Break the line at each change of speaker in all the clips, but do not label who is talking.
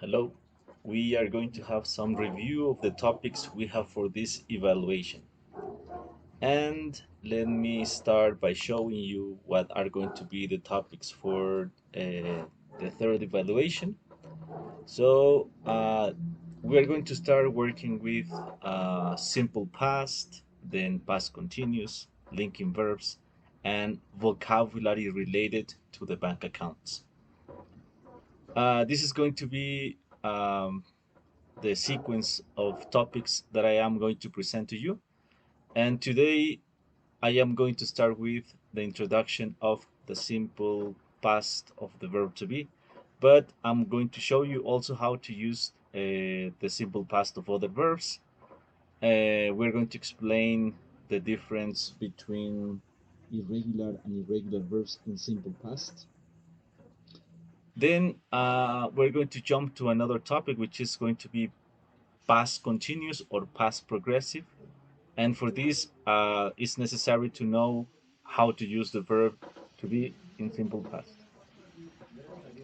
Hello. We are going to have some review of the topics we have for this evaluation. And let me start by showing you what are going to be the topics for the third evaluation. So we are going to start working with simple past, then past continuous, linking verbs, and vocabulary related to the bank accounts. This is going to be the sequence of topics that I am going to present to you. And today I am going to start with the introduction of the simple past of the verb to be, but I'm going to show you also how to use the simple past of other verbs. We're going to explain the difference between irregular and irregular verbs in simple past. Then we're going to jump to another topic, which is going to be past continuous or past progressive. And for this, it's necessary to know how to use the verb to be in simple past.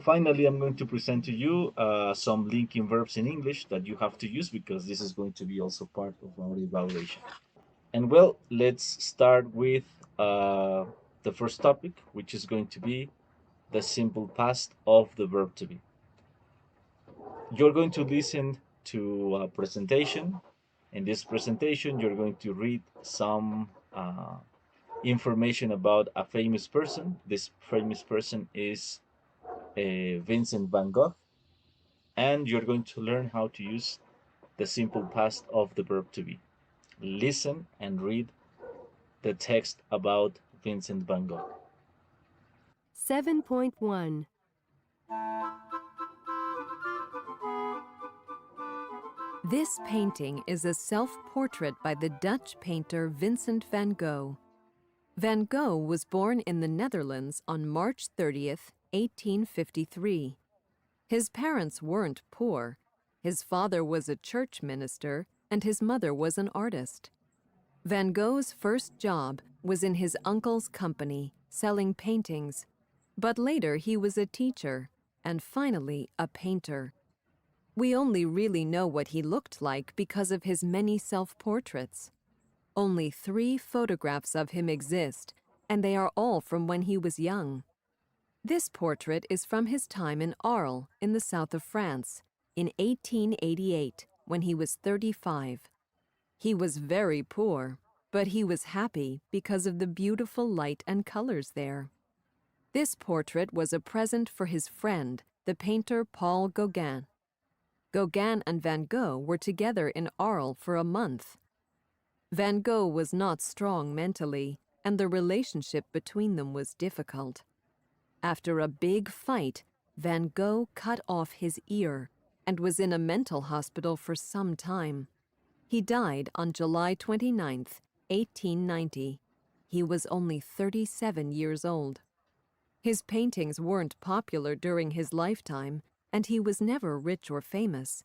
Finally, I'm going to present to you some linking verbs in English that you have to use because this is going to be also part of our evaluation. And well, let's start with the first topic, which is going to be the simple past of the verb to be. You're going to listen to a presentation. In this presentation, you're going to read some information about a famous person. This famous person is Vincent van Gogh, and you're going to learn how to use the simple past of the verb to be. Listen and read the text about Vincent van Gogh.
7.1. This painting is a self-portrait by the Dutch painter Vincent van Gogh. Van Gogh was born in the Netherlands on March 30th, 1853. His parents weren't poor. His father was a church minister and his mother was an artist. Van Gogh's first job was in his uncle's company, selling paintings, but later he was a teacher and finally a painter. We only really know what he looked like because of his many self-portraits. Only 3 photographs of him exist, and they are all from when he was young. This portrait is from his time in Arles, in the south of France, in 1888, when he was 35. He was very poor, but he was happy because of the beautiful light and colors there. This portrait was a present for his friend, the painter Paul Gauguin. Gauguin and Van Gogh were together in Arles for a month. Van Gogh was not strong mentally, and the relationship between them was difficult. After a big fight, Van Gogh cut off his ear and was in a mental hospital for some time. He died on July 29, 1890. He was only 37 years old. His paintings weren't popular during his lifetime, and he was never rich or famous.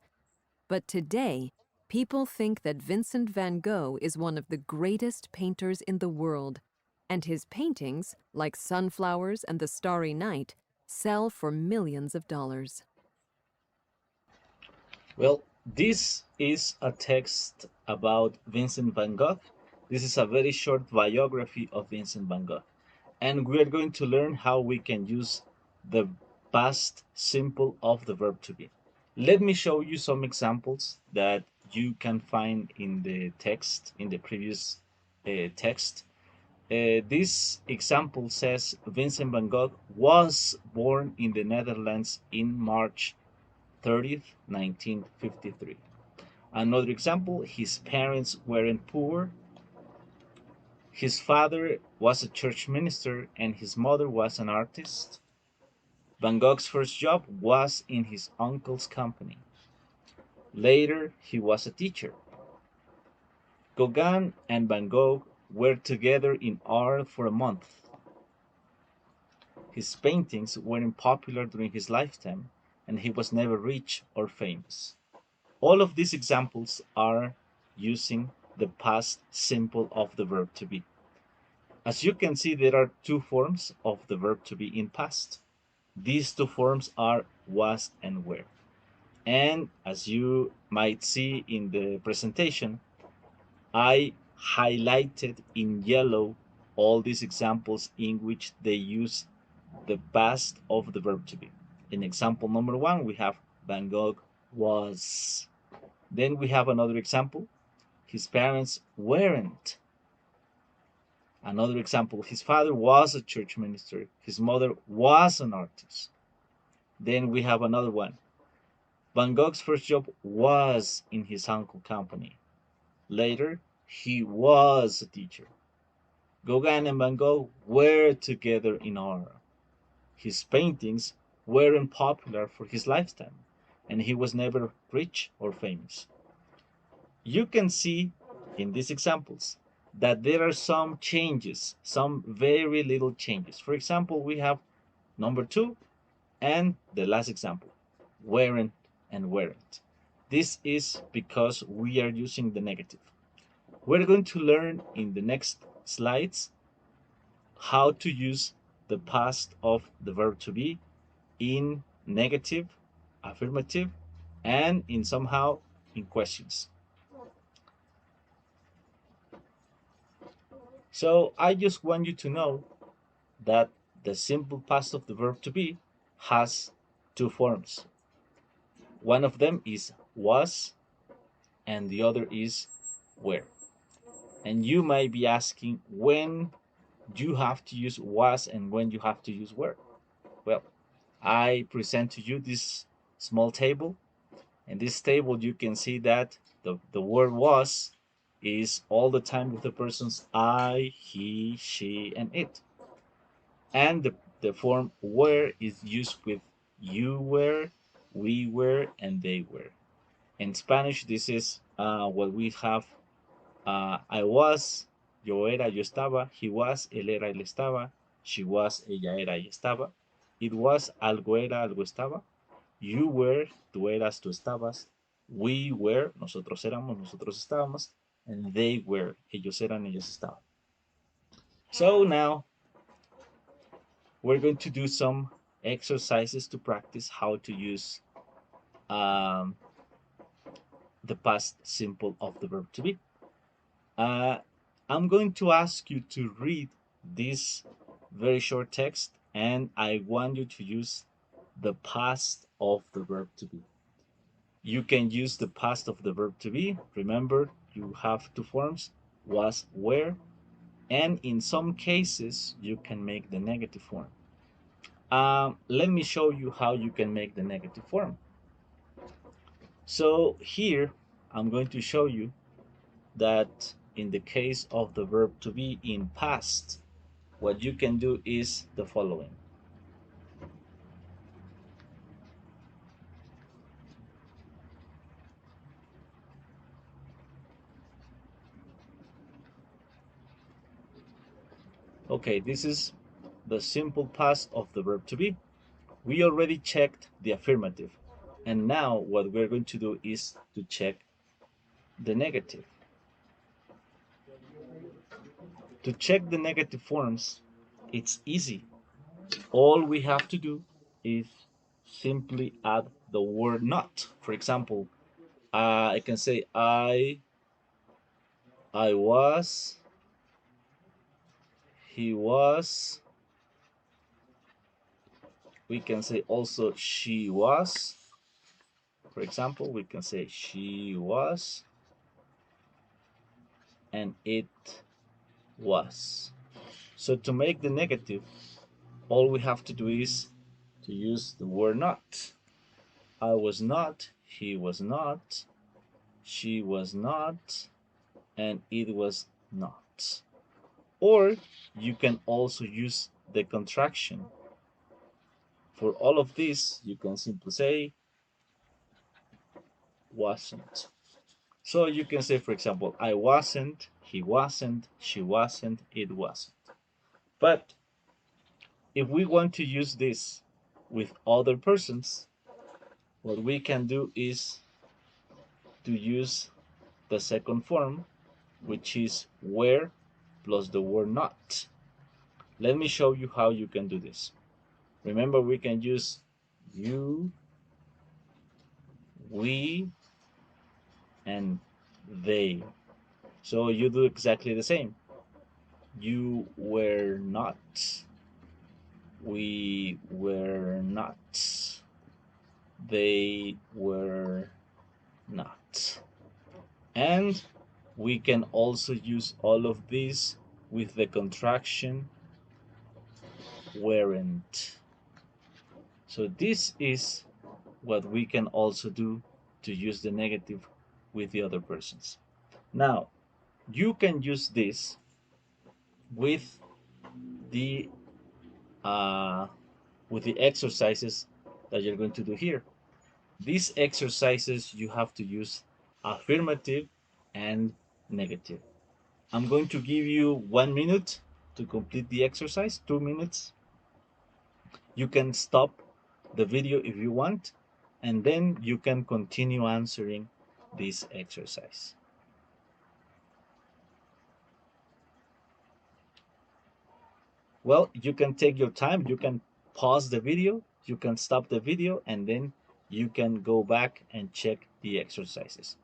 But today, people think that Vincent van Gogh is one of the greatest painters in the world, and his paintings, like Sunflowers and The Starry Night, sell for millions of dollars.
Well, this is a text about Vincent van Gogh. This is a very short biography of Vincent van Gogh. And we are going to learn how we can use the past simple of the verb to be. Let me show you some examples that you can find in the text, in the previous text. This example says Vincent van Gogh was born in the Netherlands in March 30th, 1953. Another example, his parents weren't poor. His father was a church minister and his mother was an artist. Van Gogh's first job was in his uncle's company. Later, he was a teacher. Gauguin and Van Gogh were together in art for a month. His paintings weren't popular during his lifetime, and he was never rich or famous. All of these examples are using the past simple of the verb to be. As you can see, there are 2 forms of the verb to be in past. These 2 forms are was and were. And as you might see in the presentation, I highlighted in yellow all these examples in which they use the past of the verb to be. In example number one, we have Van Gogh was. Then we have another example. His parents weren't. Another example, his father was a church minister. His mother was an artist. Then we have another one. Van Gogh's first job was in his uncle company. Later, he was a teacher. Gauguin and Van Gogh were together in art. His paintings weren't popular for his lifetime, and he was never rich or famous. You can see in these examples that there are some changes, some very little changes. For example, we have number two and the last example, weren't and weren't. This is because we are using the negative. We're going to learn in the next slides how to use the past of the verb to be in negative, affirmative, and in somehow in questions. So I just want you to know that the simple past of the verb to be has two forms. One of them is was, and the other is were. And you might be asking when you have to use was and when you have to use were. Well, I present to you this small table. In this table, you can see that the word was is all the time with the persons I, he, she, and it. And the form were is used with you were, we were, and they were. In Spanish, this is what we have. I was, yo era, yo estaba. He was, él era, él estaba. She was, ella era, ella estaba. It was, algo era, algo estaba. You were, tú eras, tú estabas. We were, nosotros éramos, nosotros estábamos. And they were, ellos eran, ellos estaban. So now we're going to do some exercises to practice how to use um, the past simple of the verb to be. Uh, I'm going to ask you to read this very short text, and I want you to use the past of the verb to be. You can use the past of the verb to be. Remember, you have two forms, was, were, and in some cases, you can make the negative form. Let me show you how you can make the negative form. So here, I'm going to show you that in the case of the verb to be in past, what you can do is the following. Okay, this is the simple past of the verb to be. We already checked the affirmative, and now what we're going to do is to check the negative. To check the negative forms, it's easy. All we have to do is simply add the word not. For example, I can say I was, he was. We can say also she was. For example, we can say she was and it was. So to make the negative, all we have to do is to use the word not. I was not, he was not, she was not, and it was not. Or you can also use the contraction. For all of this, you can simply say wasn't. So you can say, for example, I wasn't, he wasn't, she wasn't, it wasn't. But if we want to use this with other persons, what we can do is to use the second form, which is were plus the word not. Let me show you how you can do this. Remember, we can use you we, and they. So you do exactly the same. You were not, we were not, they were not. And we can also use all of these with the contraction weren't. So this is what we can also do to use the negative with the other persons. Now, you can use this with the uh, exercises that you're going to do here. These exercises you have to use affirmative and negative. I'm going to give you 1 minute to complete the exercise, 2 minutes. You can stop the video if you want, and then you can continue answering this exercise. Well, you can take your time, you can pause the video, you can stop the video, and then you can go back and check the exercises.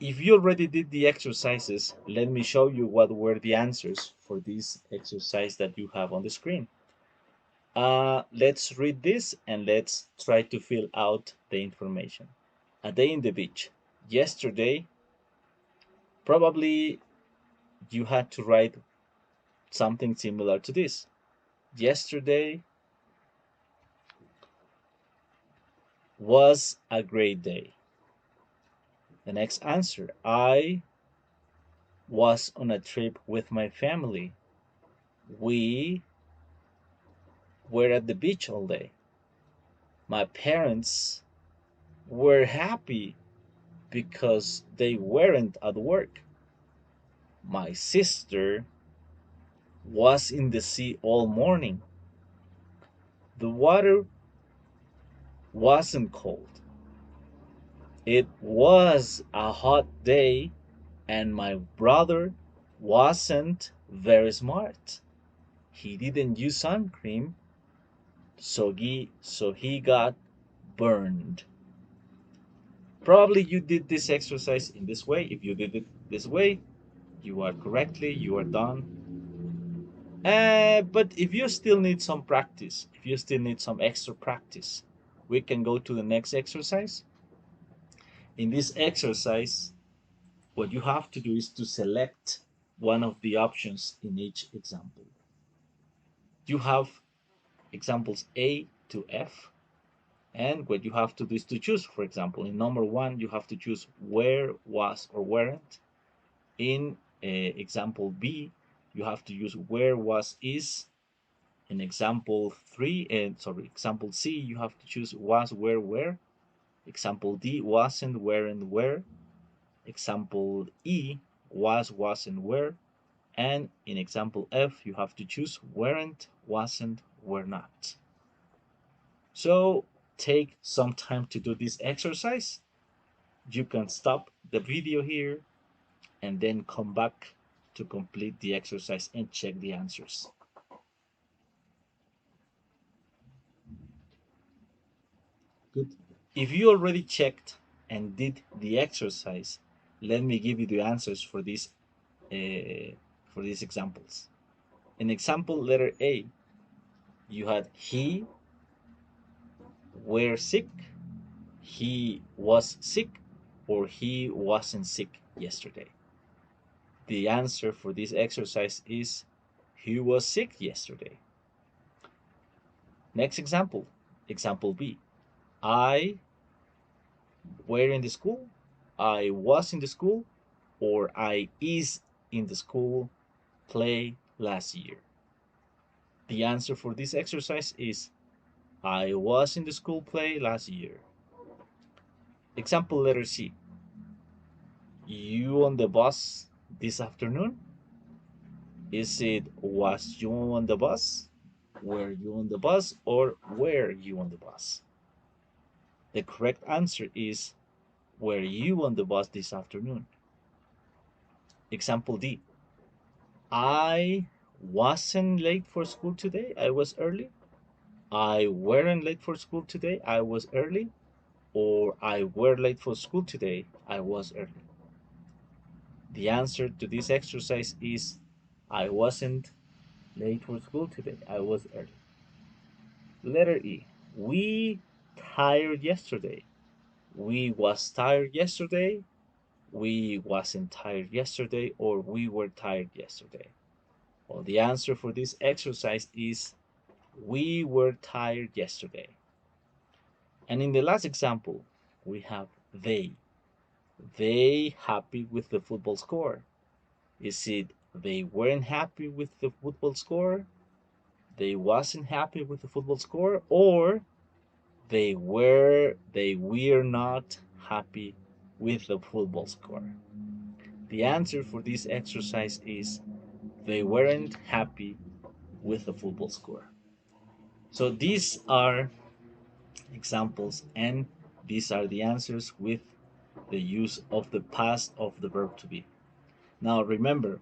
If you already did the exercises, let me show you what were the answers for this exercise that you have on the screen. Let's read this and let's try to fill out the information. A day in the beach. Yesterday, probably you had to write something similar to this. Yesterday was a great day. The next answer, I was on a trip with my family. We were at the beach all day. My parents were happy because they weren't at work. My sister was in the sea all morning. The water wasn't cold. It was a hot day, and my brother wasn't very smart. He didn't use sun cream, so he got burned. Probably you did this exercise in this way. If you did it this way, you are correctly, you are done. But if you still need some practice, if you still need some extra practice, we can go to the next exercise. In this exercise, what you have to do is to select one of the options in each example. You have examples A to F, and what you have to do is to choose. For example, in number one, you have to choose where, was, or weren't. In example B, you have to use where, was, is. In example example C, you have to choose was, where. Example D, wasn't, weren't, were. Example E, was, wasn't, were. And in example F, you have to choose weren't, wasn't, were not. So take some time to do this exercise. You can stop the video here and then come back to complete the exercise and check the answers. Good. If you already checked and did the exercise, let me give you the answers for these examples. In example letter A, you had he were sick, he was sick, or he wasn't sick yesterday. The answer for this exercise is he was sick yesterday. Next example, example B. I were in the school, I was in the school, or I is in the school play last year. The answer for this exercise is I was in the school play last year. Example letter C. You on the bus this afternoon? Is it was you on the bus? Were you on the bus? Or were you on the bus? The correct answer is were you on the bus this afternoon? Example D. I wasn't late for school today. I was early. I weren't late for school today, I was early, or I were late for school today, I was early. The answer to this exercise is I wasn't late for school today, I was early. Letter E. We tired yesterday. We was tired yesterday, we wasn't tired yesterday, or we were tired yesterday. Well, the answer for this exercise is we were tired yesterday. And in the last example, we have they. They happy with the football score. Is it they weren't happy with the football score? They wasn't happy with the football score? Or they were not happy with the football score? The answer for this exercise is they weren't happy with the football score. So these are examples, and these are the answers with the use of the past of the verb to be. Now remember,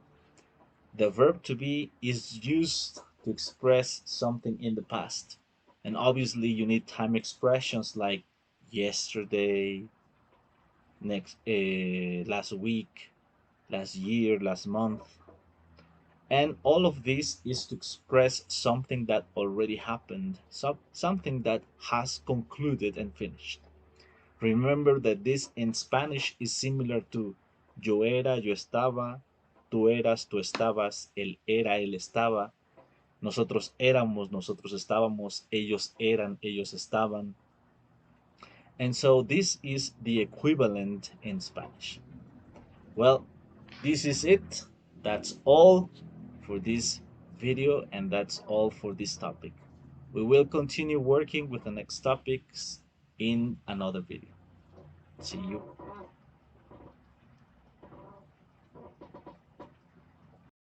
the verb to be is used to express something in the past. And obviously you need time expressions like yesterday, last week, last year, last month. And all of this is to express something that already happened, something that has concluded and finished. Remember that this in Spanish is similar to yo era, yo estaba, tú eras, tú estabas, él era, él estaba, nosotros éramos, nosotros estábamos, ellos eran, ellos estaban. And so this is the equivalent in Spanish. Well, this is it. That's all for this video, and that's all for this topic. We will continue working with the next topics in another video. See you.